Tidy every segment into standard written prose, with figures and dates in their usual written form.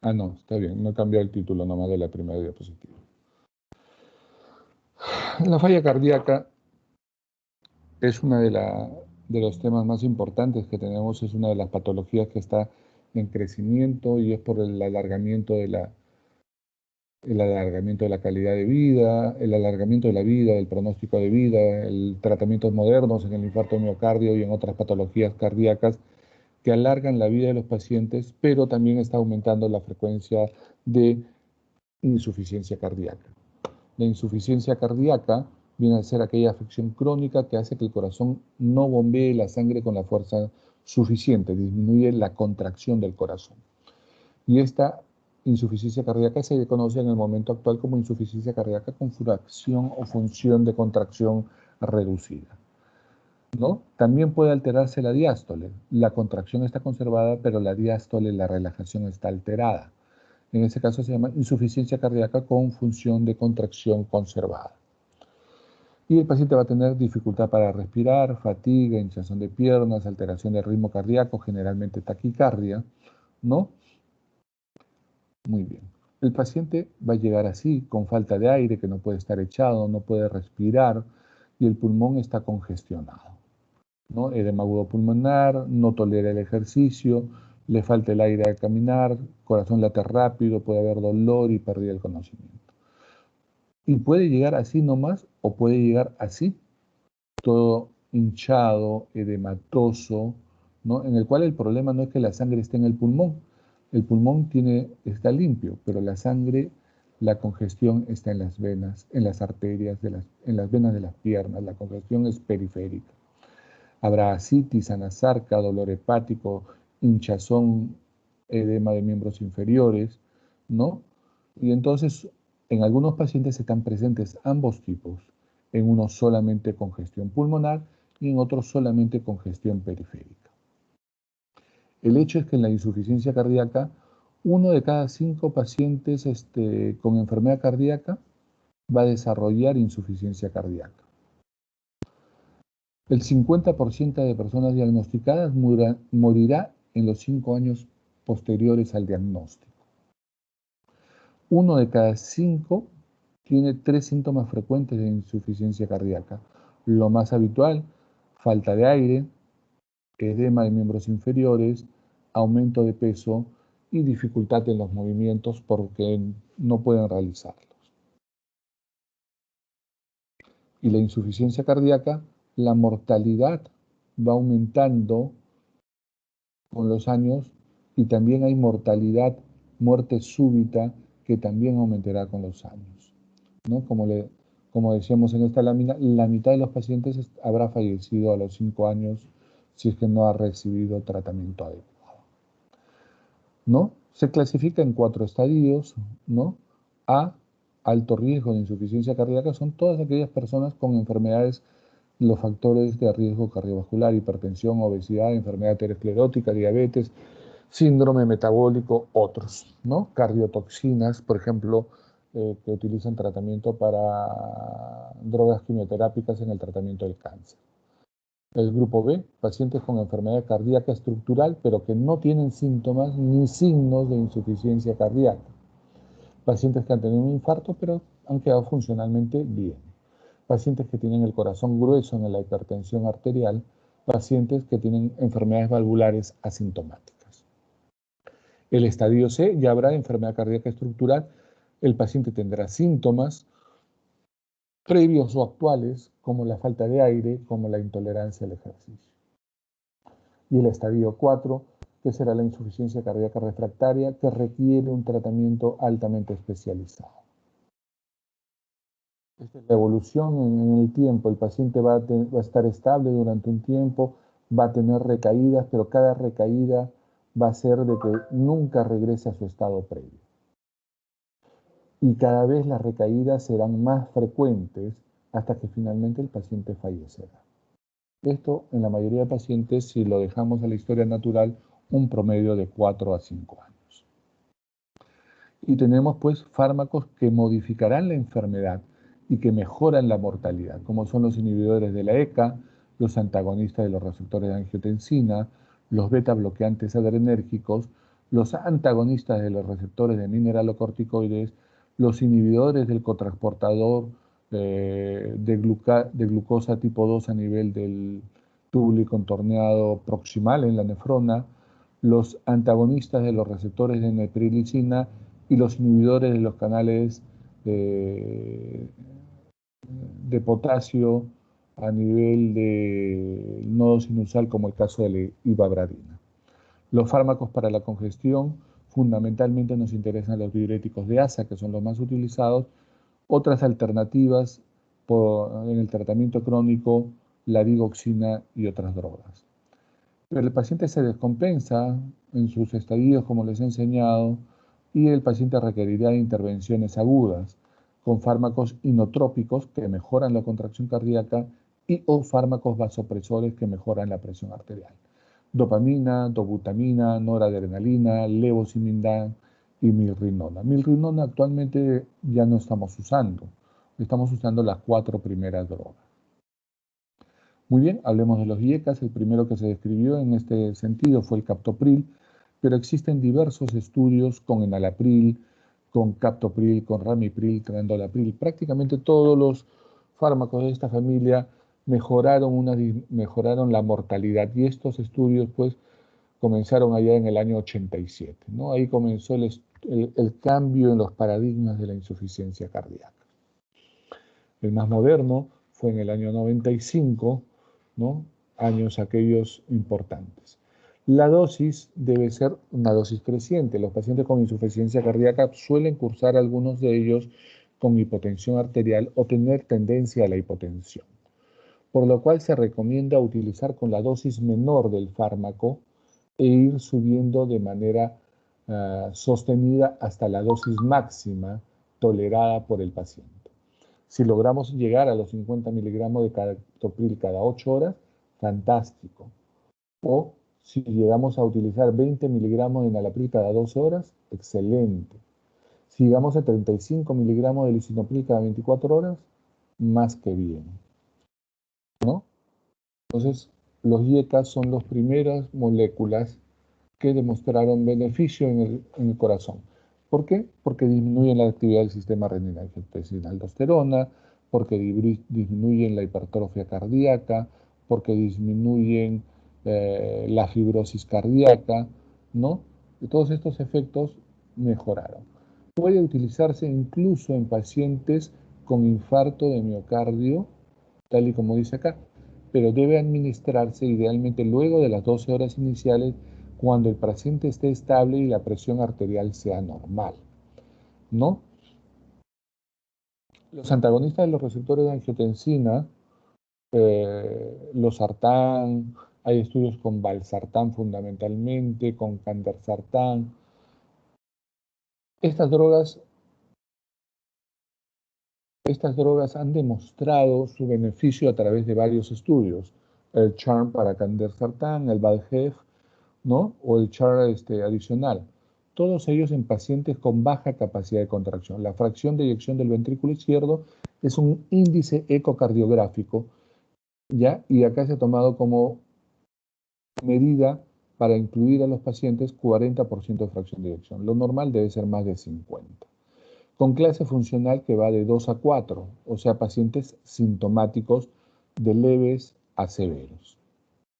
Ah, no, está bien, no he cambiado el título nomás de la primera diapositiva. La falla cardíaca es una de los temas más importantes que tenemos, es una de las patologías que está en crecimiento y es por el alargamiento de la calidad de vida, el alargamiento de la vida, el pronóstico de vida, el tratamientos modernos en el infarto de miocardio y en otras patologías cardíacas que alargan la vida de los pacientes, pero también está aumentando la frecuencia de insuficiencia cardíaca. La insuficiencia cardíaca viene a ser aquella afección crónica que hace que el corazón no bombee la sangre con la fuerza suficiente, disminuye la contracción del corazón. Y esta insuficiencia cardíaca se conoce en el momento actual como insuficiencia cardíaca con fracción o función de contracción reducida, ¿no? También puede alterarse la diástole. La contracción está conservada, pero la diástole, la relajación está alterada. En ese caso se llama insuficiencia cardíaca con función de contracción conservada. Y el paciente va a tener dificultad para respirar, fatiga, hinchazón de piernas, alteración del ritmo cardíaco, generalmente taquicardia, ¿no? Muy bien. El paciente va a llegar así, con falta de aire, que no puede estar echado, no puede respirar y el pulmón está congestionado, ¿no? Edema agudo pulmonar, no tolera el ejercicio, le falta el aire al caminar, corazón late rápido, puede haber dolor y pérdida del conocimiento. Y puede llegar así nomás o puede llegar así, todo hinchado, edematoso, ¿no? En el cual el problema no es que la sangre esté en el pulmón está limpio, pero la sangre, la congestión está en las venas, en las arterias, en las venas de las piernas, la congestión es periférica. Habrá ascitis, anasarca, dolor hepático, hinchazón, edema de miembros inferiores, ¿no? Y entonces, en algunos pacientes están presentes ambos tipos, en unos solamente congestión pulmonar y en otros solamente congestión periférica. El hecho es que en la insuficiencia cardíaca, 1 de cada 5 pacientes con enfermedad cardíaca va a desarrollar insuficiencia cardíaca. El 50% de personas diagnosticadas morirá en los 5 años posteriores al diagnóstico. 1 de cada 5 tiene 3 síntomas frecuentes de insuficiencia cardíaca. Lo más habitual, falta de aire, edema de miembros inferiores, aumento de peso y dificultad en los movimientos porque no pueden realizarlos. Y la insuficiencia cardíaca, la mortalidad va aumentando con los años y también hay mortalidad, muerte súbita, que también aumentará con los años, ¿no? Como decíamos en esta lámina, la mitad de los pacientes habrá fallecido a los 5 años si es que no ha recibido tratamiento adecuado, ¿no? Se clasifica en 4 estadios, ¿no? A, alto riesgo de insuficiencia cardíaca, son todas aquellas personas con enfermedades, los factores de riesgo cardiovascular, hipertensión, obesidad, enfermedad aterosclerótica, diabetes, síndrome metabólico, otros, ¿no? Cardiotoxinas, por ejemplo, que utilizan tratamiento para drogas quimioterápicas en el tratamiento del cáncer. El grupo B, pacientes con enfermedad cardíaca estructural, pero que no tienen síntomas ni signos de insuficiencia cardíaca. Pacientes que han tenido un infarto, pero han quedado funcionalmente bien. Pacientes que tienen el corazón grueso en la hipertensión arterial, pacientes que tienen enfermedades valvulares asintomáticas. El estadio C ya habrá enfermedad cardíaca estructural, el paciente tendrá síntomas previos o actuales, como la falta de aire, como la intolerancia al ejercicio. Y el estadio 4, que será la insuficiencia cardíaca refractaria, que requiere un tratamiento altamente especializado. Esta es la evolución en el tiempo. El paciente va a estar estable durante un tiempo, va a tener recaídas, pero cada recaída va a ser de que nunca regrese a su estado previo. Y cada vez las recaídas serán más frecuentes hasta que finalmente el paciente fallecerá. Esto en la mayoría de pacientes, si lo dejamos a la historia natural, un promedio de 4 a 5 años. Y tenemos pues fármacos que modificarán la enfermedad y que mejoran la mortalidad, como son los inhibidores de la ECA, los antagonistas de los receptores de angiotensina, los beta bloqueantes adrenérgicos, los antagonistas de los receptores de mineralocorticoides, los inhibidores del cotransportador de glucosa tipo 2 a nivel del túbulo y contorneado proximal en la nefrona, los antagonistas de los receptores de neprilicina y los inhibidores de los canales de potasio a nivel del nodo sinusal, como el caso de la ivabradina. Los fármacos para la congestión, fundamentalmente nos interesan los diuréticos de asa, que son los más utilizados. Otras alternativas en el tratamiento crónico, la digoxina y otras drogas. Pero el paciente se descompensa en sus estadios, como les he enseñado, y el paciente requerirá intervenciones agudas con fármacos inotrópicos que mejoran la contracción cardíaca y o fármacos vasopresores que mejoran la presión arterial. Dopamina, dobutamina, noradrenalina, levosimendan y milrinona. Milrinona actualmente ya no estamos usando las 4 primeras drogas. Muy bien, hablemos de los IECAS. El primero que se describió en este sentido fue el captopril, pero existen diversos estudios con enalapril, con captopril, con ramipril, trandolapril. Prácticamente todos los fármacos de esta familia mejoraron la mortalidad, y estos estudios pues comenzaron allá en el año 87, ¿no? Ahí comenzó el cambio en los paradigmas de la insuficiencia cardíaca. El más moderno fue en el año 95, ¿no? Años aquellos importantes. La dosis debe ser una dosis creciente. Los pacientes con insuficiencia cardíaca suelen cursar, algunos de ellos, con hipotensión arterial o tener tendencia a la hipotensión, por lo cual se recomienda utilizar con la dosis menor del fármaco e ir subiendo de manera sostenida hasta la dosis máxima tolerada por el paciente. Si logramos llegar a los 50 miligramos de captopril cada 8 horas, fantástico. O si llegamos a utilizar 20 miligramos de enalapril cada 12 horas, excelente. Si llegamos a 35 miligramos de lisinopril cada 24 horas, más que bien, ¿no? Entonces, los IECAS son las primeras moléculas que demostraron beneficio en el corazón. ¿Por qué? Porque disminuyen la actividad del sistema renina-angiotensina-aldosterona, porque disminuyen la hipertrofia cardíaca, porque disminuyen la fibrosis cardíaca, ¿no? Y todos estos efectos mejoraron. Puede utilizarse incluso en pacientes con infarto de miocardio, tal y como dice acá, pero debe administrarse idealmente luego de las 12 horas iniciales, cuando el paciente esté estable y la presión arterial sea normal, ¿no? Los antagonistas de los receptores de angiotensina, los sartán, hay estudios con valsartán fundamentalmente, con candesartán. Estas drogas han demostrado su beneficio a través de varios estudios. El CHARM para candesartán, el VALGEF, ¿no? O el char adicional. Todos ellos en pacientes con baja capacidad de contracción. La fracción de eyección del ventrículo izquierdo es un índice ecocardiográfico, ¿ya? Y acá se ha tomado como medida para incluir a los pacientes 40% de fracción de eyección. Lo normal debe ser más de 50. Con clase funcional que va de 2 a 4, o sea, pacientes sintomáticos de leves a severos,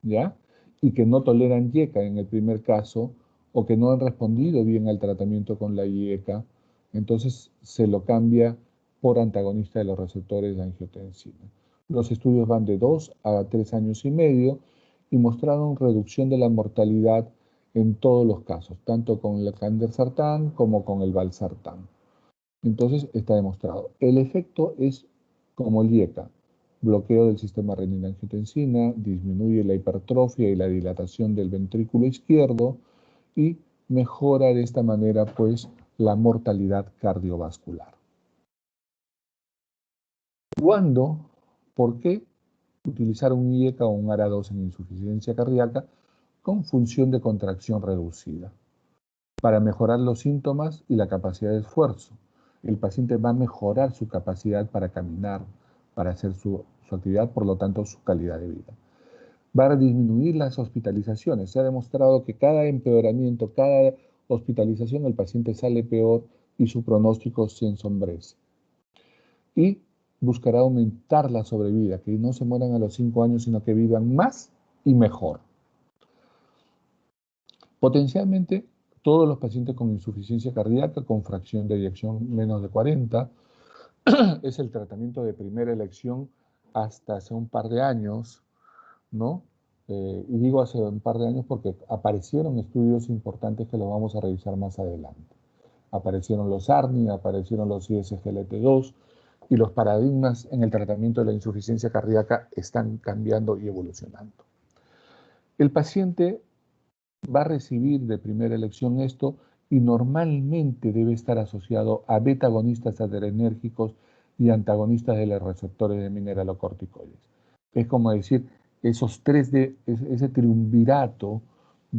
¿ya? Y que no toleran IECA en el primer caso, o que no han respondido bien al tratamiento con la IECA, entonces se lo cambia por antagonista de los receptores de angiotensina. Los estudios van de 2 a 3 años y medio y mostraron reducción de la mortalidad en todos los casos, tanto con el candesartán como con el valsartán. Entonces está demostrado. El efecto es como el IECA: bloqueo del sistema renina-angiotensina, disminuye la hipertrofia y la dilatación del ventrículo izquierdo y mejora de esta manera pues la mortalidad cardiovascular. ¿Cuándo? ¿Por qué utilizar un IECA o un ARA2 en insuficiencia cardíaca con función de contracción reducida? Para mejorar los síntomas y la capacidad de esfuerzo. El paciente va a mejorar su capacidad para caminar, para hacer su actividad, por lo tanto su calidad de vida. Va a disminuir las hospitalizaciones. Se ha demostrado que cada empeoramiento, cada hospitalización, el paciente sale peor y su pronóstico se ensombrece. Y buscará aumentar la sobrevida, que no se mueran a los 5 años, sino que vivan más y mejor. Potencialmente, todos los pacientes con insuficiencia cardíaca, con fracción de eyección menos de 40, es el tratamiento de primera elección hasta hace un par de años, ¿no? Y digo hace un par de años porque aparecieron estudios importantes que los vamos a revisar más adelante. Aparecieron los ARNI, aparecieron los ISGLT2 y los paradigmas en el tratamiento de la insuficiencia cardíaca están cambiando y evolucionando. El paciente va a recibir de primera elección esto y normalmente debe estar asociado a beta-agonistas adrenérgicos y antagonistas de los receptores de mineralocorticoides. Es como decir, esos tres de ese triunvirato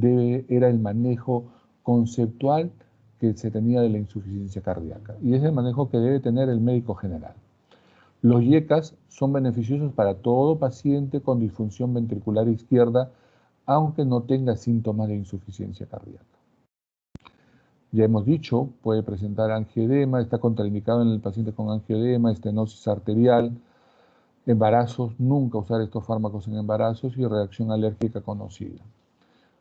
era el manejo conceptual que se tenía de la insuficiencia cardíaca y es el manejo que debe tener el médico general. Los IECAS son beneficiosos para todo paciente con disfunción ventricular izquierda, aunque no tenga síntomas de insuficiencia cardíaca. Ya hemos dicho, puede presentar angioedema, está contraindicado en el paciente con angioedema, estenosis arterial, embarazos, nunca usar estos fármacos en embarazos y reacción alérgica conocida.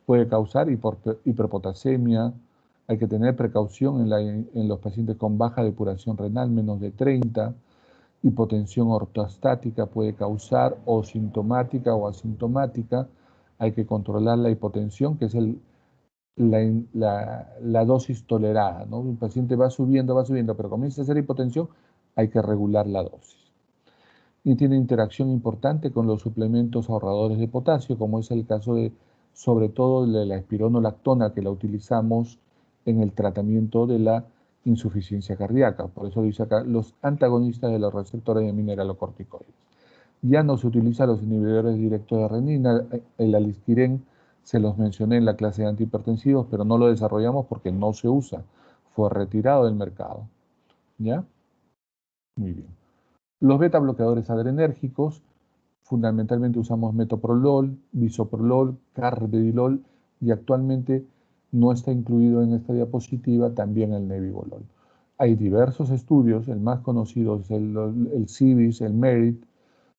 Puede causar hiperpotasemia, hay que tener precaución en los pacientes con baja depuración renal, menos de 30, hipotensión ortostática puede causar o sintomática o asintomática, hay que controlar la hipotensión, que es la dosis tolerada, ¿no? El paciente va subiendo, pero comienza a hacer hipotensión, hay que regular la dosis. Y tiene interacción importante con los suplementos ahorradores de potasio, como es el caso de, sobre todo, de la espironolactona, que la utilizamos en el tratamiento de la insuficiencia cardíaca. Por eso dice acá, los antagonistas de los receptores de mineralocorticoides. Ya no se utilizan los inhibidores directos de renina, el aliskiren se los mencioné en la clase de antihipertensivos, pero no lo desarrollamos porque no se usa, fue retirado del mercado. ¿Ya? Muy bien. Los beta bloqueadores adrenérgicos, fundamentalmente usamos metoprolol, bisoprolol, carvedilol y actualmente no está incluido en esta diapositiva también el nebivolol. Hay diversos estudios, el más conocido es el CIVIS, el MERIT,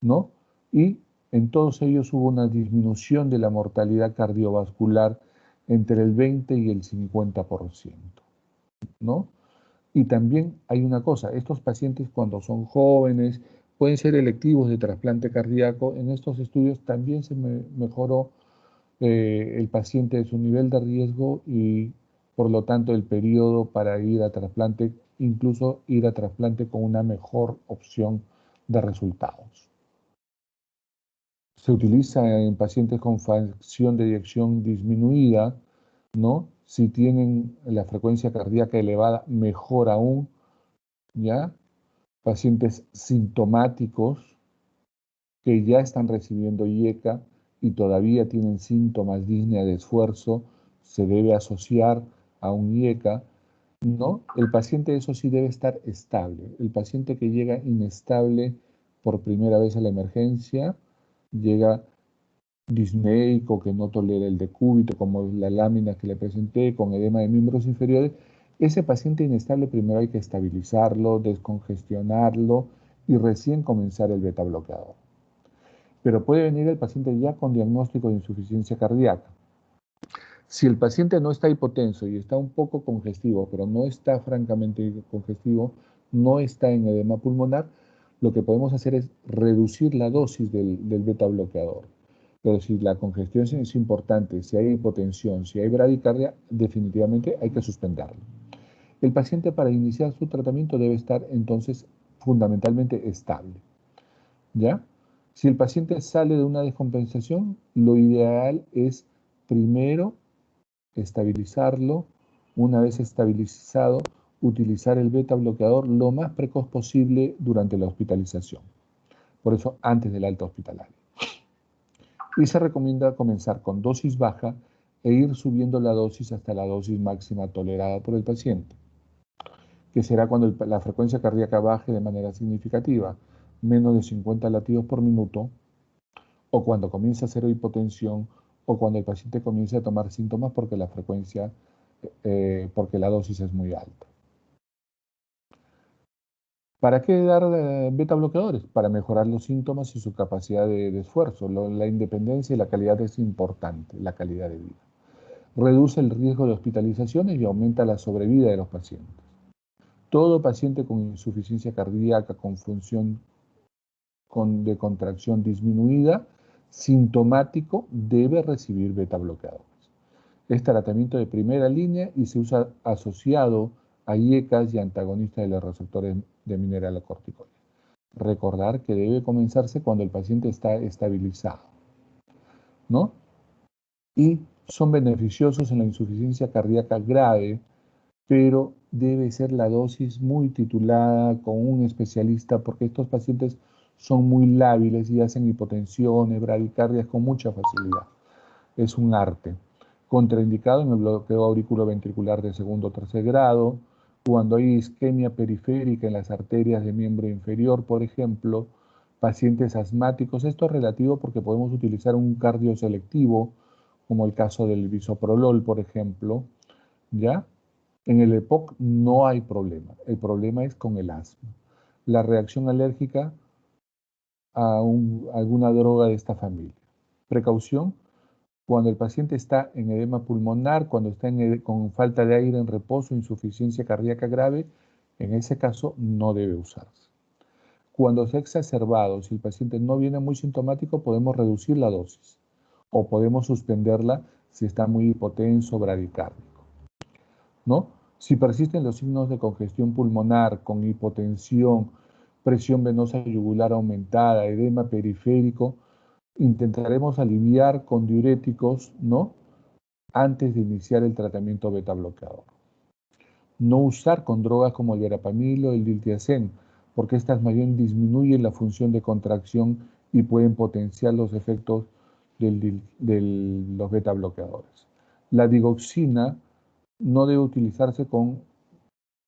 ¿no? Y en todos ellos hubo una disminución de la mortalidad cardiovascular entre el 20 y el 50%, ¿no? Y también hay una cosa, estos pacientes cuando son jóvenes pueden ser electivos de trasplante cardíaco. En estos estudios también se mejoró el paciente de su nivel de riesgo y por lo tanto el periodo para ir a trasplante, incluso ir a trasplante con una mejor opción de resultados. Se utiliza en pacientes con fracción de eyección disminuida, ¿no? Si tienen la frecuencia cardíaca elevada, mejor aún, ¿ya? Pacientes sintomáticos que ya están recibiendo IECA y todavía tienen síntomas disnea de esfuerzo, se debe asociar a un IECA, ¿no? El paciente, eso sí, debe estar estable. El paciente que llega inestable por primera vez a la emergencia, llega disneico, que no tolera el decúbito, como la lámina que le presenté, con edema de miembros inferiores, ese paciente inestable primero hay que estabilizarlo, descongestionarlo y recién comenzar el beta bloqueador. Pero puede venir el paciente ya con diagnóstico de insuficiencia cardíaca. Si el paciente no está hipotenso y está un poco congestivo, pero no está francamente congestivo, no está en edema pulmonar, lo que podemos hacer es reducir la dosis del beta bloqueador. Pero si la congestión es importante, si hay hipotensión, si hay bradicardia, definitivamente hay que suspenderlo. El paciente para iniciar su tratamiento debe estar entonces fundamentalmente estable. ¿Ya? Si el paciente sale de una descompensación, lo ideal es primero estabilizarlo. Una vez estabilizado, utilizar el beta bloqueador lo más precoz posible durante la hospitalización. Por eso, antes del alta hospitalaria. Y se recomienda comenzar con dosis baja e ir subiendo la dosis hasta la dosis máxima tolerada por el paciente, que será cuando la frecuencia cardíaca baje de manera significativa, menos de 50 latidos por minuto, o cuando comienza a hacer hipotensión, o cuando el paciente comienza a tomar síntomas porque la frecuencia porque la dosis es muy alta. ¿Para qué dar beta bloqueadores? Para mejorar los síntomas y su capacidad de esfuerzo. La independencia y la calidad es importante, la calidad de vida. Reduce el riesgo de hospitalizaciones y aumenta la sobrevida de los pacientes. Todo paciente con insuficiencia cardíaca, con función de contracción disminuida, sintomático, debe recibir beta bloqueadores. Es tratamiento de primera línea y se usa asociado a IECAS y antagonistas de los receptores de mineralocorticoides. Recordar que debe comenzarse cuando el paciente está estabilizado, ¿no? Y son beneficiosos en la insuficiencia cardíaca grave, pero debe ser la dosis muy titulada con un especialista porque estos pacientes son muy lábiles y hacen hipotensiones, bradicardias con mucha facilidad. Es un arte. Contraindicado en el bloqueo auriculoventricular de segundo o tercer grado, cuando hay isquemia periférica en las arterias de miembro inferior, por ejemplo, pacientes asmáticos. Esto es relativo porque podemos utilizar un cardioselectivo, como el caso del bisoprolol, por ejemplo, ¿ya? En el EPOC no hay problema. El problema es con el asma. La reacción alérgica a alguna droga de esta familia. Precaución, cuando el paciente está en edema pulmonar, cuando está con falta de aire en reposo, insuficiencia cardíaca grave, en ese caso no debe usarse. Cuando se ha exacerbado, si el paciente no viene muy sintomático, podemos reducir la dosis o podemos suspenderla si está muy hipotenso, bradicárdico, ¿no? Si persisten los signos de congestión pulmonar con hipotensión, presión venosa yugular aumentada, edema periférico, intentaremos aliviar con diuréticos, ¿no? Antes de iniciar el tratamiento beta bloqueador. No usar con drogas como el verapamil o el diltiazem, porque estas más bien disminuyen la función de contracción y pueden potenciar los efectos de los beta bloqueadores. La digoxina no debe utilizarse con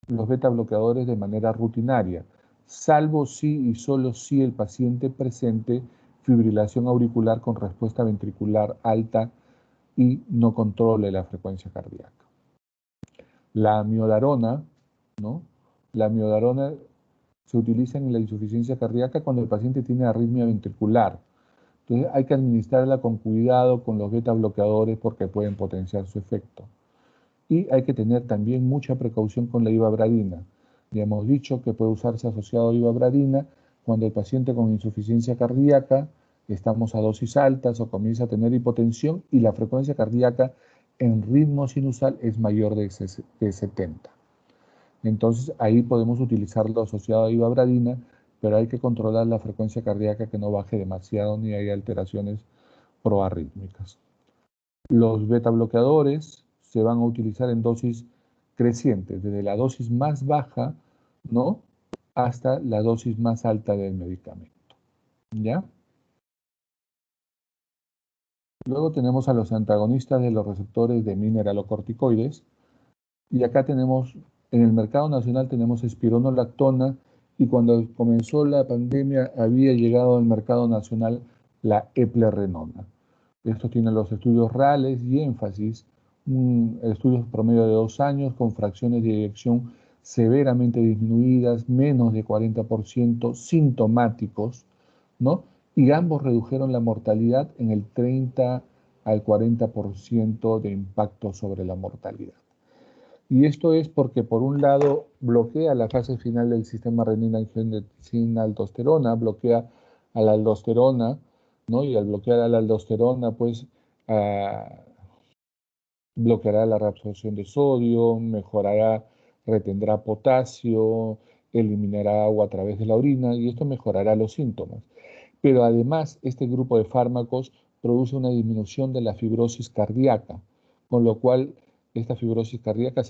los beta bloqueadores de manera rutinaria, salvo si y solo si el paciente presente fibrilación auricular con respuesta ventricular alta y no controle la frecuencia cardíaca. La amiodarona, ¿no? La amiodarona se utiliza en la insuficiencia cardíaca cuando el paciente tiene arritmia ventricular. Entonces hay que administrarla con cuidado con los beta bloqueadores porque pueden potenciar su efecto. Y hay que tener también mucha precaución con la ivabradina. Ya hemos dicho que puede usarse asociado a ivabradina cuando el paciente con insuficiencia cardíaca estamos a dosis altas o comienza a tener hipotensión y la frecuencia cardíaca en ritmo sinusal es mayor de 70. Entonces ahí podemos utilizarlo asociado a ivabradina, pero hay que controlar la frecuencia cardíaca que no baje demasiado ni hay alteraciones proarrítmicas. Los beta bloqueadores se van a utilizar en dosis crecientes, desde la dosis más baja, ¿no? Hasta la dosis más alta del medicamento, ¿ya? Luego tenemos a los antagonistas de los receptores de mineralocorticoides, y acá tenemos, en el mercado nacional tenemos espironolactona, y cuando comenzó la pandemia había llegado al mercado nacional la eplerenona. Esto tiene los estudios reales y énfasis, estudios promedio de 2 años con fracciones de eyección severamente disminuidas, menos de 40% sintomáticos, ¿no? Y ambos redujeron la mortalidad en el 30 al 40% de impacto sobre la mortalidad. Y esto es porque, por un lado, bloquea la fase final del sistema renina-angiotensina-aldosterona, bloquea a la aldosterona, ¿no? Y al bloquear a la aldosterona, pues ah, bloqueará la reabsorción de sodio, mejorará, retendrá potasio, eliminará agua a través de la orina y esto mejorará los síntomas. Pero además, este grupo de fármacos produce una disminución de la fibrosis cardíaca, con lo cual esta fibrosis cardíaca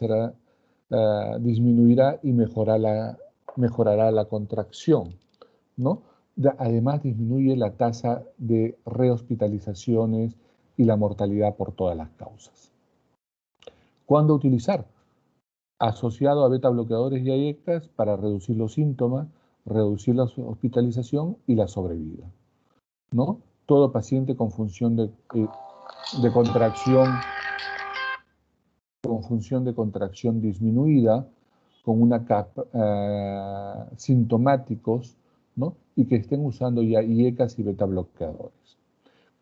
disminuirá y mejorará la contracción, ¿no? Además, disminuye la tasa de rehospitalizaciones y la mortalidad por todas las causas. ¿Cuándo utilizar? Asociado a beta bloqueadores y AIECAS para reducir los síntomas, reducir la hospitalización y la sobrevida, ¿no? Todo paciente con función de contracción con función de contracción disminuida, con una sintomáticos, ¿no? Y que estén usando ya IECAs y beta bloqueadores.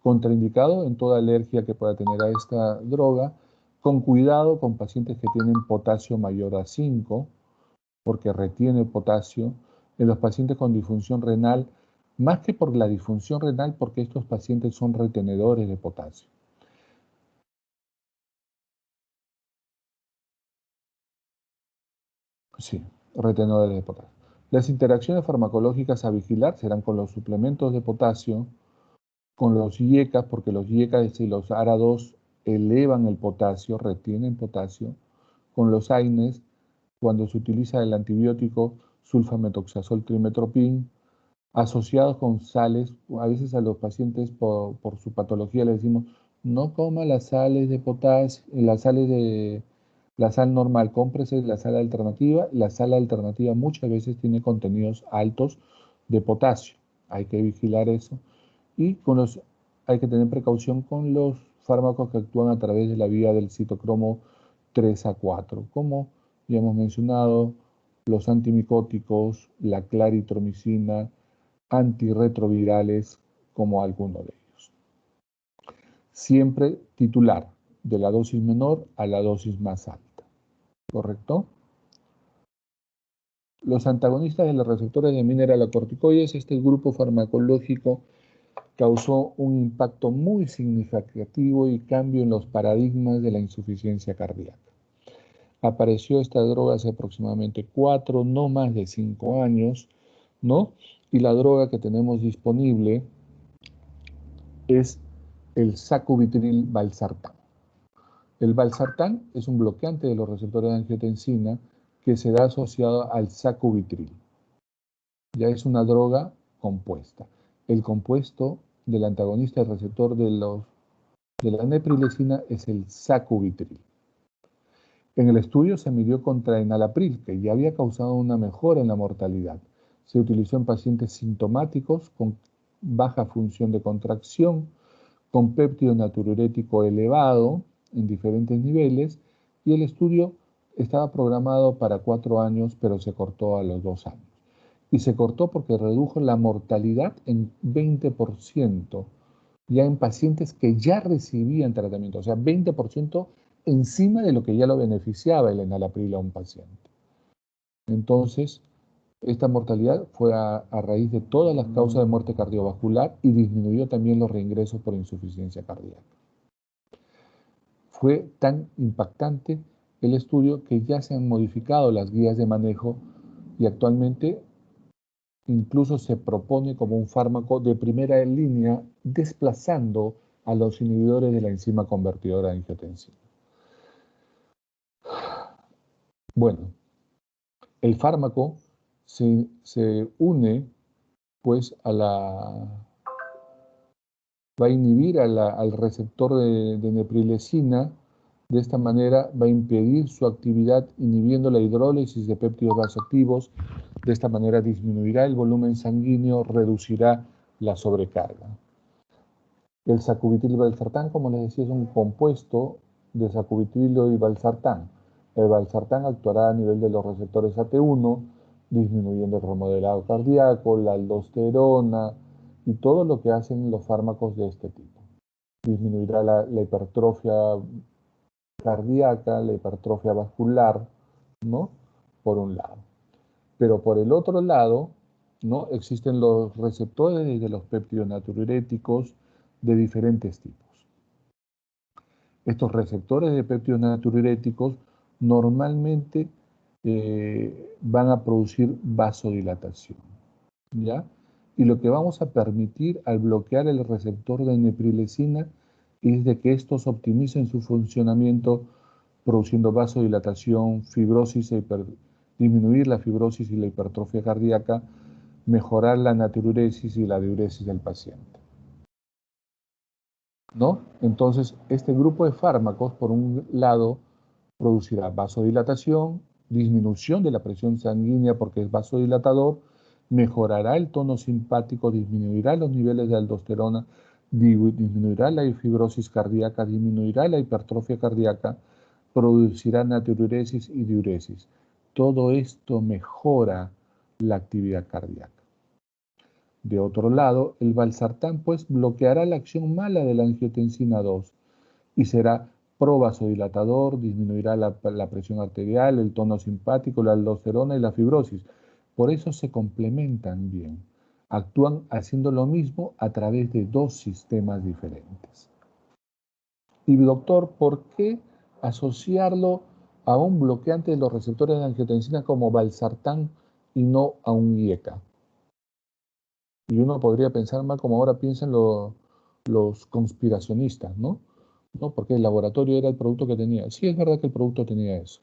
Contraindicado en toda alergia que pueda tener a esta droga, con cuidado con pacientes que tienen potasio mayor a 5, porque retiene potasio, en los pacientes con disfunción renal, más que por la disfunción renal, porque estos pacientes son retenedores de potasio. Sí, retenedores de potasio. Las interacciones farmacológicas a vigilar serán con los suplementos de potasio, con los IECAS, porque los IECAS y los ARA2 elevan el potasio, retienen potasio, con los AINES, cuando se utiliza el antibiótico sulfametoxazol trimetropin, asociados con sales. A veces a los pacientes por su patología les decimos, no coma las sales de potasio, las sales de la sal normal, cómprese la sal alternativa. La sal alternativa muchas veces tiene contenidos altos de potasio. Hay que vigilar eso. Y hay que tener precaución con los fármacos que actúan a través de la vía del citocromo 3 a 4, como ya hemos mencionado, los antimicóticos, la claritromicina, antirretrovirales, como alguno de ellos. Siempre titular, de la dosis menor a la dosis más alta. ¿Correcto? Los antagonistas de los receptores de mineralocorticoides, este grupo farmacológico causó un impacto muy significativo y cambio en los paradigmas de la insuficiencia cardíaca. Apareció esta droga hace aproximadamente 4, no más de 5 años, ¿no? Y la droga que tenemos disponible es el sacubitril valsartán. El valsartán es un bloqueante de los receptores de angiotensina que se da asociado al sacubitril. Ya es una droga compuesta. El compuesto del antagonista del receptor de la neprilecina es el sacubitril. En el estudio se midió contra enalapril, que ya había causado una mejora en la mortalidad. Se utilizó en pacientes sintomáticos con baja función de contracción, con péptido natriurético elevado en diferentes niveles, y el estudio estaba programado para 4 años, pero se cortó a los 2 años. Y se cortó porque redujo la mortalidad en 20%, ya en pacientes que ya recibían tratamiento, o sea, 20% encima de lo que ya lo beneficiaba el enalapril a un paciente. Entonces, esta mortalidad fue a raíz de todas las causas de muerte cardiovascular y disminuyó también los reingresos por insuficiencia cardíaca. Fue tan impactante el estudio que ya se han modificado las guías de manejo y actualmente incluso se propone como un fármaco de primera línea, desplazando a los inhibidores de la enzima convertidora de angiotensina. Bueno, el fármaco se une pues va a inhibir al receptor de neprilecina. De esta manera va a impedir su actividad inhibiendo la hidrólisis de péptidos vasoactivos. De esta manera disminuirá el volumen sanguíneo, reducirá la sobrecarga. El sacubitril valsartán, como les decía, es un compuesto de sacubitrilo y valsartán. El valsartán actuará a nivel de los receptores AT1, disminuyendo el remodelado cardíaco, la aldosterona y todo lo que hacen los fármacos de este tipo. Disminuirá la hipertrofia cardíaca, la hipertrofia vascular, ¿no? Por un lado. Pero por el otro lado, ¿no? Existen los receptores de los péptidos natriuréticos de diferentes tipos. Estos receptores de péptidos natriuréticos normalmente van a producir vasodilatación, ¿ya? Y lo que vamos a permitir al bloquear el receptor de neprilecina es de que estos optimicen su funcionamiento produciendo vasodilatación, fibrosis, disminuir la fibrosis y la hipertrofia cardíaca, mejorar la natriuresis y la diuresis del paciente, ¿no? Entonces, este grupo de fármacos, por un lado, producirá vasodilatación, disminución de la presión sanguínea porque es vasodilatador, mejorará el tono simpático, disminuirá los niveles de aldosterona, disminuirá la fibrosis cardíaca, disminuirá la hipertrofia cardíaca, producirá natriuresis y diuresis. Todo esto mejora la actividad cardíaca. De otro lado, el valsartán pues bloqueará la acción mala de la angiotensina 2 y será provasodilatador, disminuirá la presión arterial, el tono simpático, la aldosterona y la fibrosis. Por eso se complementan bien. Actúan haciendo lo mismo a través de dos sistemas diferentes. Y doctor, ¿por qué asociarlo a un bloqueante de los receptores de angiotensina como valsartán y no a un IECA? Y uno podría pensar mal como ahora piensan los conspiracionistas, ¿no? ¿No? Porque el laboratorio era el producto que tenía. Sí, es verdad que el producto tenía eso.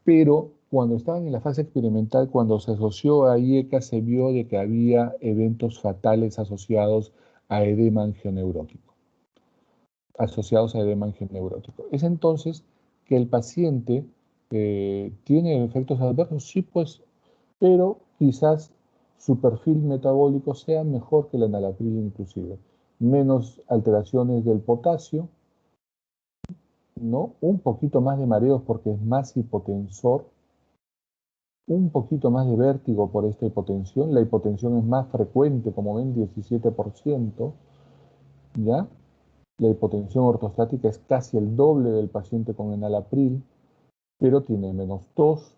Pero cuando estaban en la fase experimental, cuando se asoció a IECA, se vio de que había eventos fatales asociados a edema angioneurótico. Es entonces que el paciente tiene efectos adversos, sí, pues, pero quizás su perfil metabólico sea mejor que la enalapril inclusive. Menos alteraciones del potasio, ¿no? Un poquito más de mareos porque es más hipotensor, un poquito más de vértigo por esta hipotensión. La hipotensión es más frecuente, como ven, 17%, ¿ya? La hipotensión ortostática es casi el doble del paciente con enalapril, pero tiene menos tos,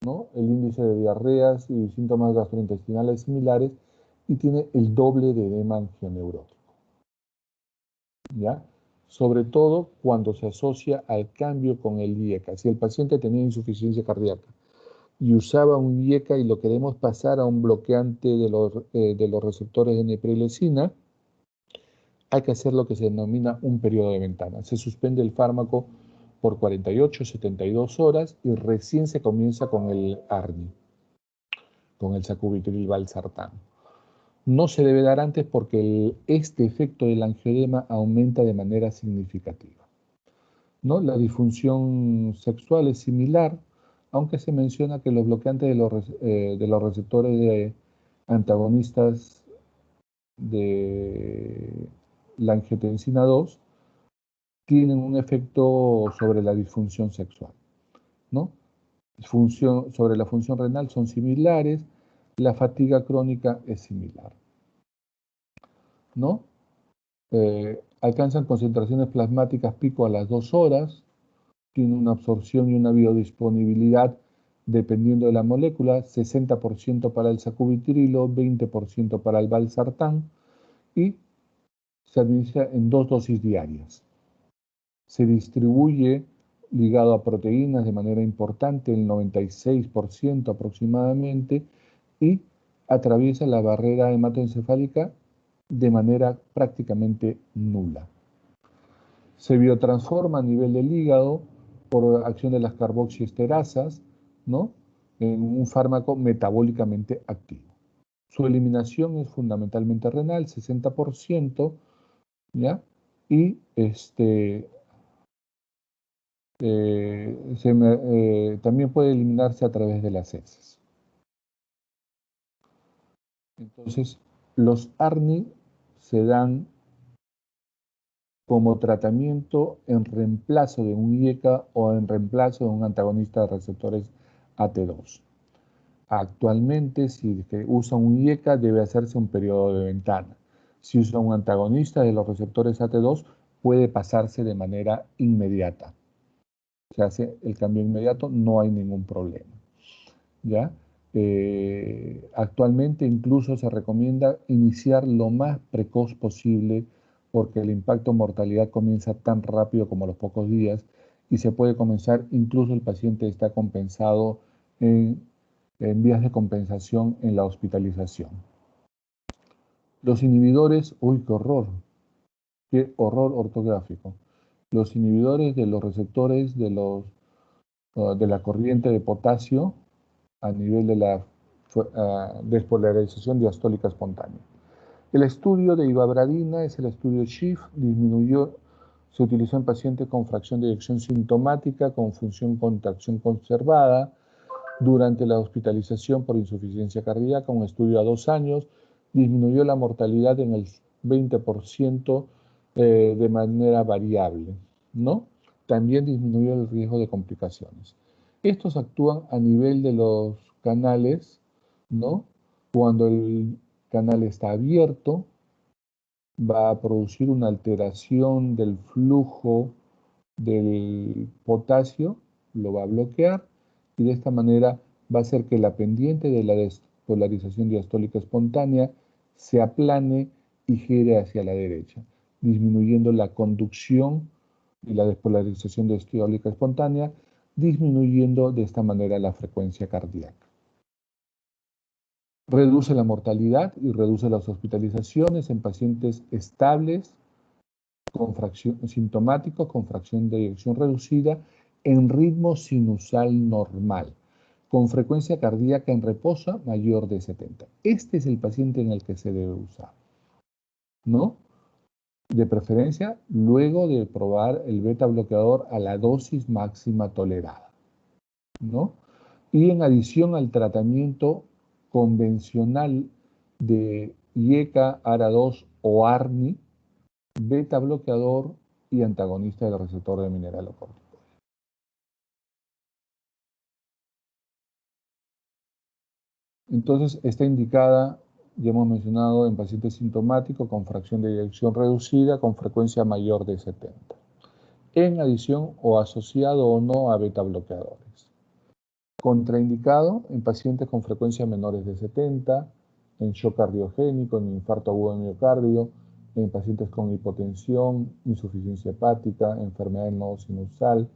¿no? El índice de diarreas y síntomas gastrointestinales similares y tiene el doble de edema angioneurótico, ¿ya? Sobre todo cuando se asocia al cambio con el IECA. Si el paciente tenía insuficiencia cardíaca y usaba un IECA y lo queremos pasar a un bloqueante de los receptores de neprilecina, hay que hacer lo que se denomina un periodo de ventana. Se suspende el fármaco por 48, 72 horas y recién se comienza con el ARNI, con el sacubitril valsartán. No se debe dar antes porque este efecto del angioedema aumenta de manera significativa, ¿no? La disfunción sexual es similar, aunque se menciona que los bloqueantes de los receptores de antagonistas de la angiotensina 2 tienen un efecto sobre la disfunción sexual, ¿no? Sobre la función renal son similares, la fatiga crónica es similar, ¿no? Alcanzan concentraciones plasmáticas pico a las 2 horas, tiene una absorción y una biodisponibilidad dependiendo de la molécula, 60% para el sacubitrilo, 20% para el valsartán y se administra en 2 dosis diarias. Se distribuye ligado a proteínas de manera importante, el 96% aproximadamente, y atraviesa la barrera hematoencefálica de manera prácticamente nula. Se biotransforma a nivel del hígado por acción de las carboxiesterasas, ¿no? En un fármaco metabólicamente activo. Su eliminación es fundamentalmente renal, 60%, ¿ya? Y también puede eliminarse a través de las heces. Entonces, los ARNI se dan como tratamiento en reemplazo de un IECA o en reemplazo de un antagonista de receptores AT2. Actualmente, si usa un IECA, debe hacerse un periodo de ventana. Si usa un antagonista de los receptores AT2, puede pasarse de manera inmediata. Se hace el cambio inmediato, no hay ningún problema, ¿ya? Actualmente incluso se recomienda iniciar lo más precoz posible porque el impacto en mortalidad comienza tan rápido como a los pocos días y se puede comenzar, incluso el paciente está compensado en vías de compensación en la hospitalización. Los inhibidores, uy, qué horror ortográfico. Los inhibidores de los receptores de la corriente de potasio a nivel de la despolarización diastólica espontánea. El estudio de ivabradina es el estudio SHIFT, se utilizó en pacientes con fracción de eyección sintomática con función contracción conservada durante la hospitalización por insuficiencia cardíaca, un estudio a 2 años, disminuyó la mortalidad en el 20% de manera variable, ¿no? también disminuye el riesgo de complicaciones. Estos actúan a nivel de los canales, ¿no? Cuando el canal está abierto, va a producir una alteración del flujo del potasio, lo va a bloquear y de esta manera va a hacer que la pendiente de la despolarización diastólica espontánea se aplane y gire hacia la derecha, disminuyendo la conducción y la despolarización diastólica espontánea, disminuyendo de esta manera la frecuencia cardíaca. Reduce la mortalidad y reduce las hospitalizaciones en pacientes estables con fracción sintomáticos con fracción de eyección reducida en ritmo sinusal normal, con frecuencia cardíaca en reposo mayor de 70. Este es el paciente en el que se debe usar, ¿no? De preferencia, luego de probar el beta bloqueador a la dosis máxima tolerada, ¿no? Y en adición al tratamiento convencional de IECA, ARA2 o ARNI, beta bloqueador y antagonista del receptor de mineralocorticoide. Entonces, está indicada, ya hemos mencionado, en pacientes sintomáticos con fracción de eyección reducida con frecuencia mayor de 70, en adición o asociado o no a beta bloqueadores. Contraindicado en pacientes con frecuencia menores de 70, en shock cardiogénico, en infarto agudo de miocardio, en pacientes con hipotensión, insuficiencia hepática, enfermedad del nodo sinusal,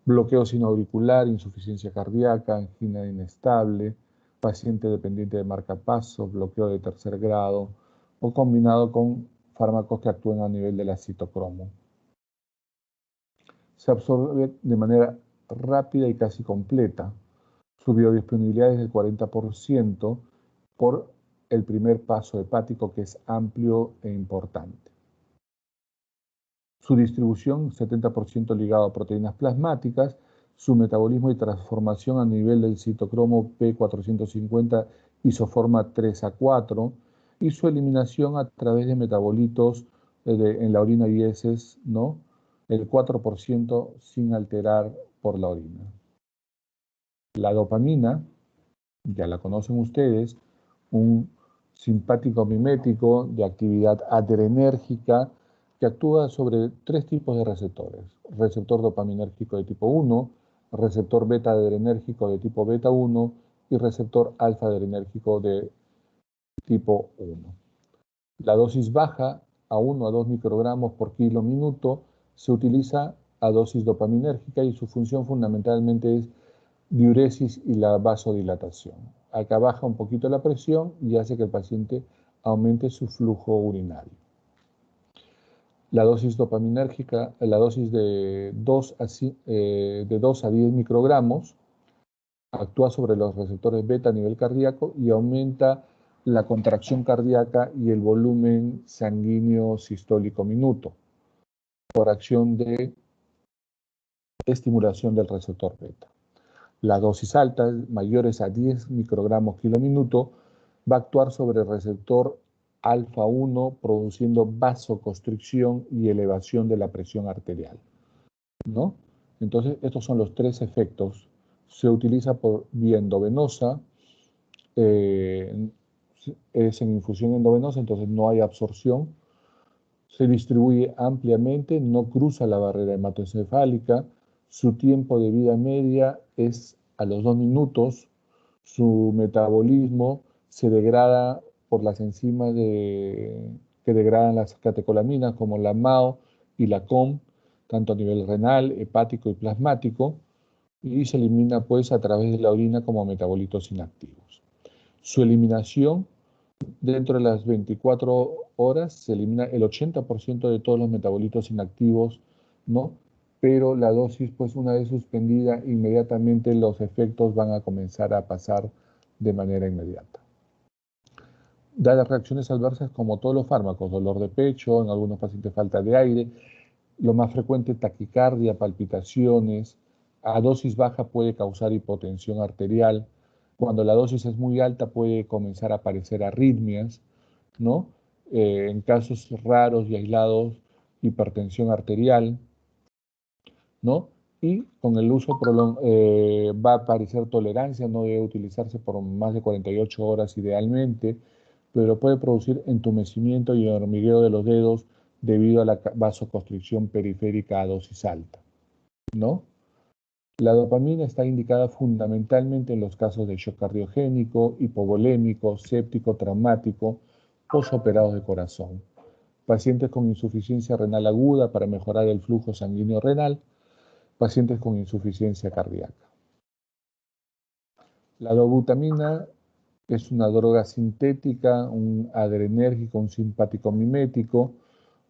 bloqueo sinoauricular, insuficiencia cardíaca, angina inestable, paciente dependiente de marcapaso, bloqueo de tercer grado o combinado con fármacos que actúen a nivel del citocromo. Se absorbe de manera rápida y casi completa. Su biodisponibilidad es del 40% por el primer paso hepático, que es amplio e importante. Su distribución, 70% ligado a proteínas plasmáticas, su metabolismo y transformación a nivel del citocromo P450 isoforma 3A4 y su eliminación a través de metabolitos en la orina y heces, ¿no? El 4% sin alterar por la orina. La dopamina, ya la conocen ustedes, un simpático mimético de actividad adrenérgica que actúa sobre tres tipos de receptores: receptor dopaminérgico de tipo 1, receptor beta adrenérgico de tipo beta 1 y receptor alfa adrenérgico de tipo 1. La dosis baja, a 1 a 2 microgramos por kilo minuto, se utiliza a dosis dopaminérgica y su función fundamentalmente es diuresis y la vasodilatación. Acá baja un poquito la presión y hace que el paciente aumente su flujo urinario. La dosis dopaminérgica, la dosis de 2 a 10 microgramos, actúa sobre los receptores beta a nivel cardíaco y aumenta la contracción cardíaca y el volumen sanguíneo sistólico minuto por acción de estimulación del receptor beta. La dosis alta, mayores a 10 microgramos kilo minuto, va a actuar sobre el receptor alfa 1, produciendo vasoconstricción y elevación de la presión arterial, ¿no? Entonces, estos son los tres efectos. Se utiliza por vía endovenosa, es en infusión endovenosa, entonces no hay absorción. Se distribuye ampliamente, no cruza la barrera hematoencefálica. Su tiempo de vida media es a los 2 minutos. Su metabolismo se degrada por las enzimas que degradan las catecolaminas, como la MAO y la COM, tanto a nivel renal, hepático y plasmático, y se elimina pues a través de la orina como metabolitos inactivos. Su eliminación, dentro de las 24 horas, se elimina el 80% de todos los metabolitos inactivos, ¿no? Pero la dosis, pues una vez suspendida, inmediatamente los efectos van a comenzar a pasar de manera inmediata. Da las reacciones adversas como todos los fármacos: dolor de pecho, en algunos pacientes falta de aire, lo más frecuente taquicardia, palpitaciones. A dosis baja puede causar hipotensión arterial. Cuando la dosis es muy alta puede comenzar a aparecer arritmias, ¿no? En casos raros y aislados, hipertensión arterial. ¿no? Y con el uso va a aparecer tolerancia, no debe utilizarse por más de 48 horas idealmente, pero puede producir entumecimiento y hormigueo de los dedos debido a la vasoconstricción periférica a dosis alta, ¿no? La dopamina está indicada fundamentalmente en los casos de shock cardiogénico, hipovolémico, séptico, traumático, posoperados de corazón, pacientes con insuficiencia renal aguda para mejorar el flujo sanguíneo renal, pacientes con insuficiencia cardíaca. La dobutamina es una droga sintética, un adrenérgico, un simpático mimético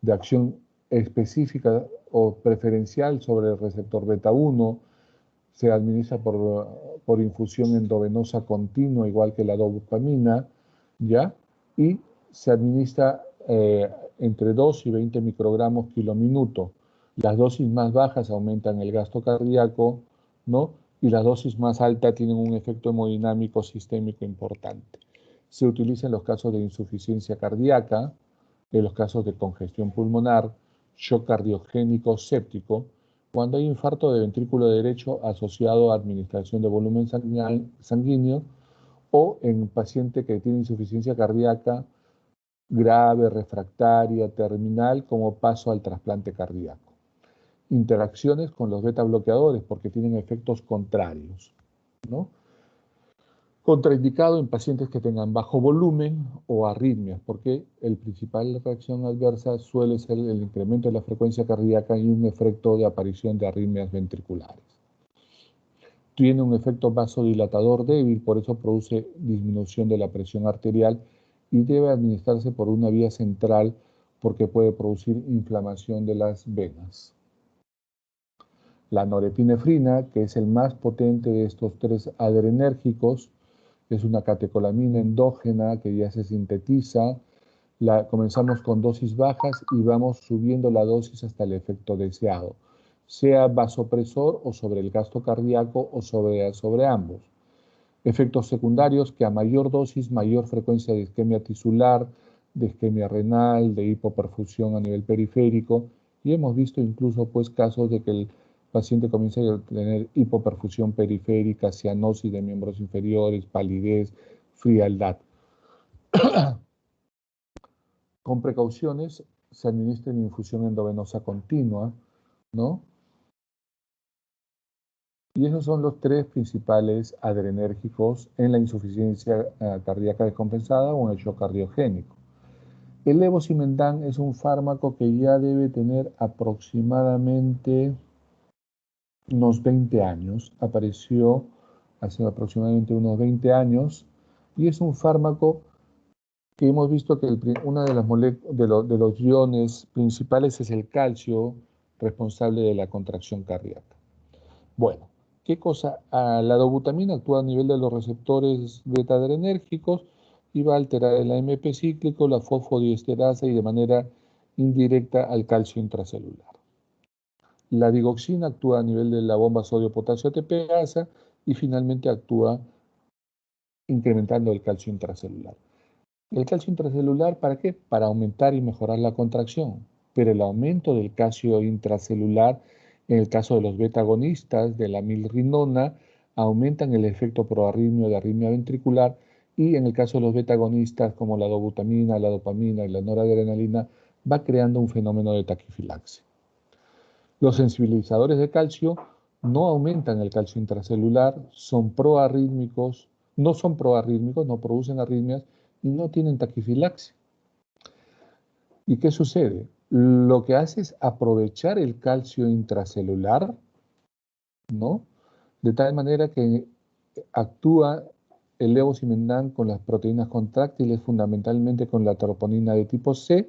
de acción específica o preferencial sobre el receptor beta 1. Se administra por infusión endovenosa continua, igual que la dopamina, ¿ya? Y se administra entre 2 y 20 microgramos kilominuto. Las dosis más bajas aumentan el gasto cardíaco, ¿no? Y las dosis más altas tienen un efecto hemodinámico sistémico importante. Se utiliza en los casos de insuficiencia cardíaca, en los casos de congestión pulmonar, shock cardiogénico séptico, cuando hay infarto de ventrículo derecho asociado a administración de volumen sanguíneo o en paciente que tiene insuficiencia cardíaca grave, refractaria, terminal, como paso al trasplante cardíaco. Interacciones con los beta bloqueadores porque tienen efectos contrarios, ¿no? Contraindicado en pacientes que tengan bajo volumen o arritmias, porque el principal reacción adversa suele ser el incremento de la frecuencia cardíaca y un efecto de aparición de arritmias ventriculares. Tiene un efecto vasodilatador débil, por eso produce disminución de la presión arterial y debe administrarse por una vía central porque puede producir inflamación de las venas. La norepinefrina, que es el más potente de estos tres adrenérgicos, es una catecolamina endógena que ya se sintetiza. Comenzamos con dosis bajas y vamos subiendo la dosis hasta el efecto deseado, sea vasopresor o sobre el gasto cardíaco o sobre ambos. Efectos secundarios que a mayor dosis, mayor frecuencia de isquemia tisular, de isquemia renal, de hipoperfusión a nivel periférico, y hemos visto incluso pues casos de que el paciente comienza a tener hipoperfusión periférica, cianosis de miembros inferiores, palidez, frialdad. Con precauciones se administra en infusión endovenosa continua, ¿no? Y esos son los tres principales adrenérgicos en la insuficiencia cardíaca descompensada o en el shock cardiogénico. El levosimendan es un fármaco que ya debe tener aproximadamente unos 20 años. Apareció hace aproximadamente unos 20 años y es un fármaco que hemos visto que una de los iones principales es el calcio, responsable de la contracción cardíaca. Bueno, ¿qué cosa? La dobutamina actúa a nivel de los receptores beta-adrenérgicos y va a alterar el AMP cíclico, la fosfodiesterasa y de manera indirecta al calcio intracelular. La digoxina actúa a nivel de la bomba sodio-potasio ATPasa y finalmente actúa incrementando el calcio intracelular. ¿El calcio intracelular para qué? Para aumentar y mejorar la contracción. Pero el aumento del calcio intracelular, en el caso de los beta-agonistas de la milrinona, aumentan el efecto proarrítmio de arritmia ventricular y en el caso de los beta-agonistas como la dobutamina, la dopamina y la noradrenalina, va creando un fenómeno de taquifilaxia. Los sensibilizadores de calcio no aumentan el calcio intracelular, son proarrítmicos, no producen arritmias y no tienen taquifilaxia. ¿Y qué sucede? Lo que hace es aprovechar el calcio intracelular, ¿no? De tal manera que actúa el levosimendan con las proteínas contráctiles, fundamentalmente con la troponina de tipo C,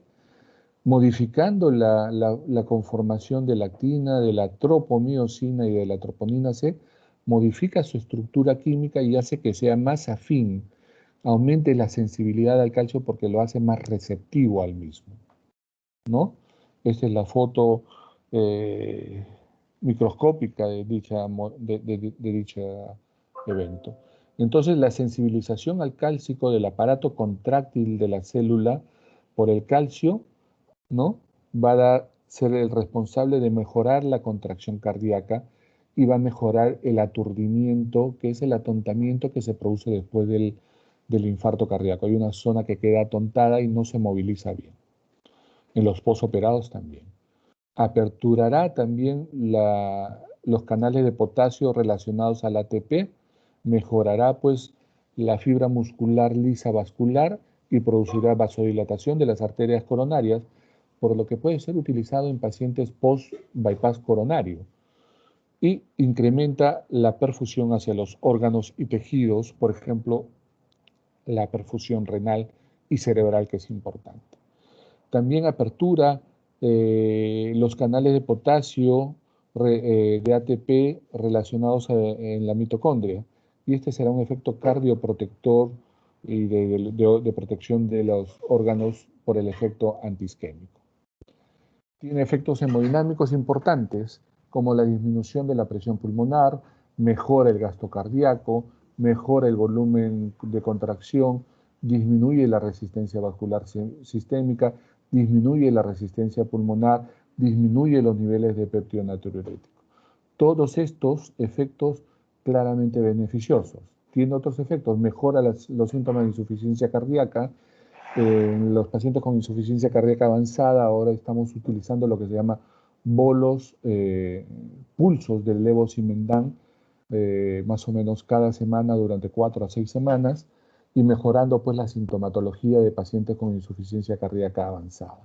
modificando la conformación de la actina, de la tropomiosina y de la troponina C, modifica su estructura química y hace que sea más afín, aumente la sensibilidad al calcio porque lo hace más receptivo al mismo, ¿no? Esta es la foto microscópica de dicho evento. Entonces, la sensibilización al cálcico del aparato contráctil de la célula por el calcio, ¿no? Va a dar ser el responsable de mejorar la contracción cardíaca y va a mejorar el aturdimiento, que es el atontamiento que se produce después del infarto cardíaco. Hay una zona que queda atontada y no se moviliza bien. En los posoperados también. Aperturará también los canales de potasio relacionados al ATP, mejorará pues la fibra muscular lisa vascular y producirá vasodilatación de las arterias coronarias, por lo que puede ser utilizado en pacientes post-bypass coronario y incrementa la perfusión hacia los órganos y tejidos, por ejemplo, la perfusión renal y cerebral, que es importante. También apertura los canales de potasio de ATP relacionados en la mitocondria. Y este será un efecto cardioprotector y de protección de los órganos por el efecto antiisquémico. Tiene efectos hemodinámicos importantes, como la disminución de la presión pulmonar, mejora el gasto cardíaco, mejora el volumen de contracción, disminuye la resistencia vascular sistémica, disminuye la resistencia pulmonar, disminuye los niveles de péptido natriurético. Todos estos efectos claramente beneficiosos. Tiene otros efectos, mejora los síntomas de insuficiencia cardíaca. En los pacientes con insuficiencia cardíaca avanzada ahora estamos utilizando lo que se llama bolos, pulsos del levosimendan, más o menos cada semana durante 4 a 6 semanas y mejorando pues la sintomatología de pacientes con insuficiencia cardíaca avanzada.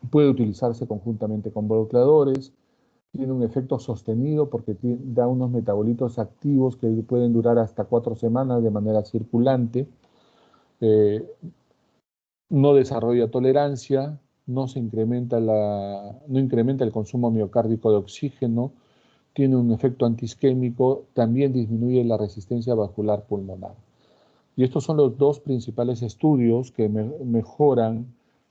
Puede utilizarse conjuntamente con bloqueadores, tiene un efecto sostenido porque da unos metabolitos activos que pueden durar hasta 4 semanas de manera circulante, no desarrolla tolerancia, no incrementa el consumo miocárdico de oxígeno, tiene un efecto antiisquémico, también disminuye la resistencia vascular pulmonar. Y estos son los dos principales estudios que mejoran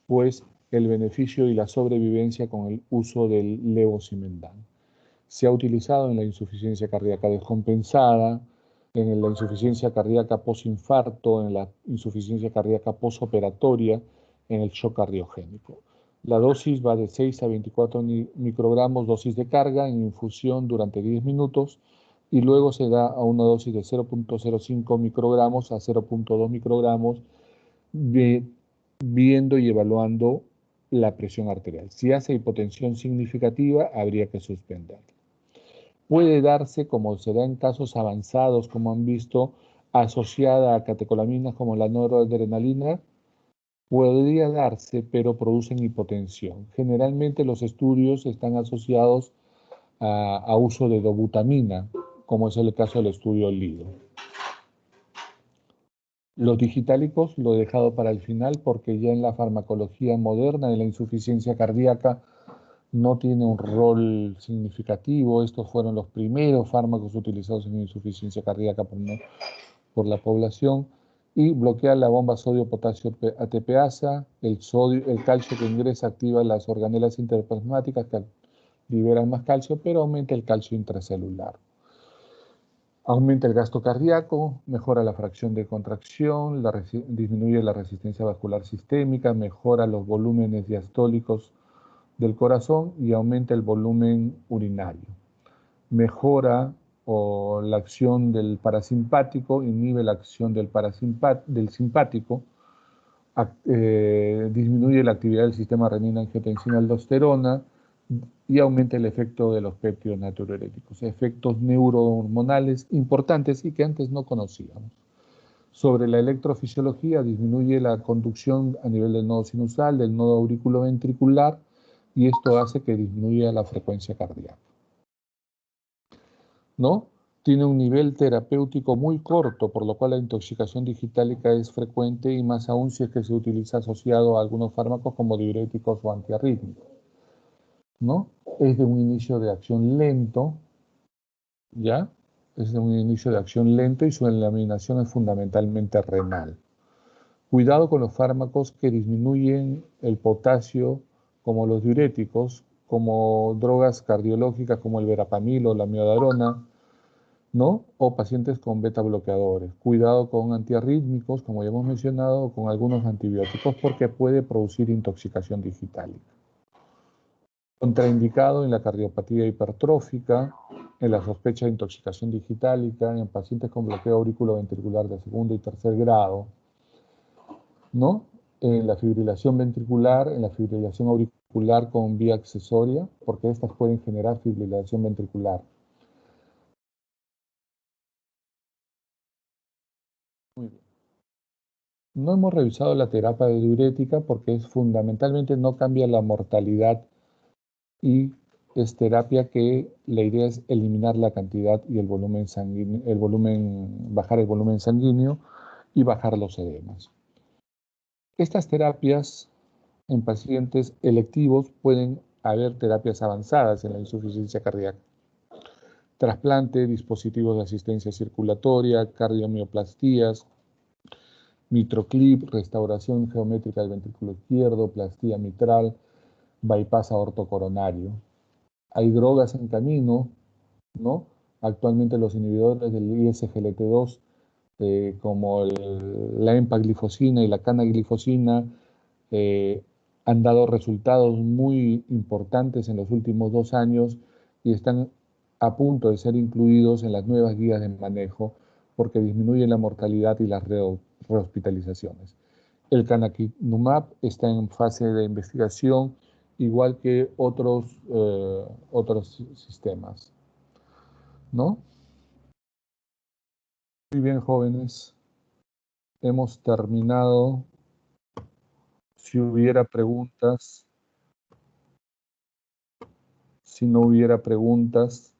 pues, el beneficio y la sobrevivencia con el uso del levosimendan. Se ha utilizado en la insuficiencia cardíaca descompensada, en la insuficiencia cardíaca posinfarto, en la insuficiencia cardíaca posoperatoria, en el shock cardiogénico. La dosis va de 6 a 24 microgramos, dosis de carga, en infusión durante 10 minutos, y luego se da a una dosis de 0.05 microgramos a 0.2 microgramos, viendo y evaluando la presión arterial. Si hace hipotensión significativa, habría que suspenderla. Puede darse, como se da en casos avanzados, como han visto, asociada a catecolaminas como la noradrenalina, podría darse, pero producen hipotensión. Generalmente los estudios están asociados a uso de dobutamina, como es el caso del estudio LIDO. Los digitálicos lo he dejado para el final porque ya en la farmacología moderna de la insuficiencia cardíaca no tiene un rol significativo. Estos fueron los primeros fármacos utilizados en insuficiencia cardíaca por la población. Y bloquea la bomba sodio-potasio ATPasa, el calcio que ingresa activa las organelas interplasmáticas que liberan más calcio, pero aumenta el calcio intracelular. Aumenta el gasto cardíaco, mejora la fracción de contracción, disminuye la resistencia vascular sistémica, mejora los volúmenes diastólicos del corazón y aumenta el volumen urinario. Mejora la acción del parasimpático, inhibe la acción del simpático, disminuye la actividad del sistema renina-angiotensina-aldosterona y aumenta el efecto de los péptidos natriuréticos, efectos neurohormonales importantes y que antes no conocíamos. Sobre la electrofisiología, disminuye la conducción a nivel del nodo sinusal, del nodo auriculoventricular, y esto hace que disminuya la frecuencia cardíaca. ¿No? Tiene un nivel terapéutico muy corto, por lo cual la intoxicación digitálica es frecuente y más aún si es que se utiliza asociado a algunos fármacos como diuréticos o antiarrítmicos, ¿no? Es de un inicio de acción lento, ¿ya? Es de un inicio de acción lento y su eliminación es fundamentalmente renal. Cuidado con los fármacos que disminuyen el potasio, como los diuréticos, como drogas cardiológicas como el verapamil o la miodarona, ¿no? O pacientes con beta bloqueadores. Cuidado con antiarrítmicos, como ya hemos mencionado, o con algunos antibióticos porque puede producir intoxicación digitálica. Contraindicado en la cardiopatía hipertrófica, en la sospecha de intoxicación digitálica, en pacientes con bloqueo auriculoventricular de segundo y tercer grado, ¿no? En la fibrilación ventricular, en la fibrilación auricular con vía accesoria, porque estas pueden generar fibrilación ventricular. Muy bien. No hemos revisado la terapia diurética porque es fundamentalmente no cambia la mortalidad y es terapia que la idea es eliminar la cantidad y el volumen sanguíneo, bajar el volumen sanguíneo y bajar los edemas. Estas terapias en pacientes electivos pueden haber terapias avanzadas en la insuficiencia cardíaca. Trasplante, dispositivos de asistencia circulatoria, cardiomioplastías, mitroclip, restauración geométrica del ventrículo izquierdo, plastía mitral, bypass aortocoronario. Hay drogas en camino, ¿no? Actualmente los inhibidores del ISGLT2, como la empaglifosina y la canaglifosina, han dado resultados muy importantes en los últimos 2 años y están a punto de ser incluidos en las nuevas guías de manejo porque disminuyen la mortalidad y las rehospitalizaciones. El canakinumab está en fase de investigación, igual que otros sistemas, ¿no? Muy bien, jóvenes. Hemos terminado. Si hubiera preguntas, si no hubiera preguntas,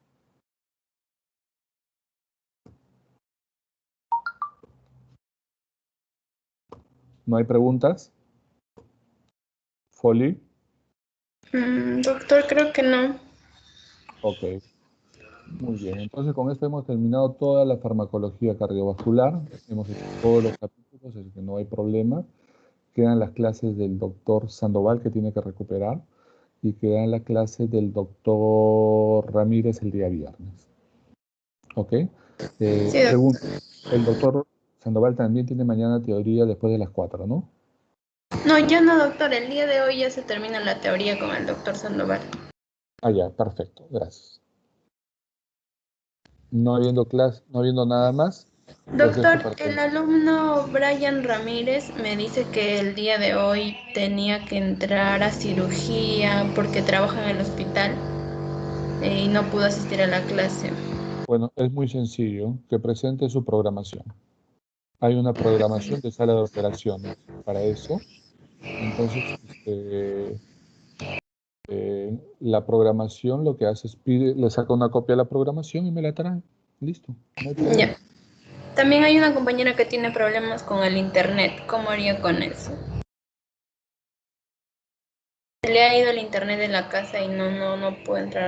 ¿no hay preguntas? ¿Folly? Doctor, creo que no. Ok, muy bien. Entonces con esto hemos terminado toda la farmacología cardiovascular. Hemos hecho todos los capítulos, así que no hay problema. Quedan las clases del doctor Sandoval que tiene que recuperar y quedan las clases del doctor Ramírez el día viernes. ¿Ok? Sí, doctor. Pregunta, el doctor Sandoval también tiene mañana teoría después de las 4, ¿no? No, ya no, doctor. El día de hoy ya se termina la teoría con el doctor Sandoval. Ah, ya, perfecto, gracias. No habiendo clase, no habiendo nada más, les dejo Doctor, para el que... alumno Brian Ramírez me dice que el día de hoy tenía que entrar a cirugía porque trabaja en el hospital y no pudo asistir a la clase. Bueno, es muy sencillo, que presente su programación. Hay una programación de sala de operaciones para eso. Entonces, la programación lo que hace es pide, le saca una copia de la programación y me la trae. Listo, no hay problema. Ya. También hay una compañera que tiene problemas con el internet. ¿Cómo haría con eso? Se le ha ido el internet de la casa y no puede entrar a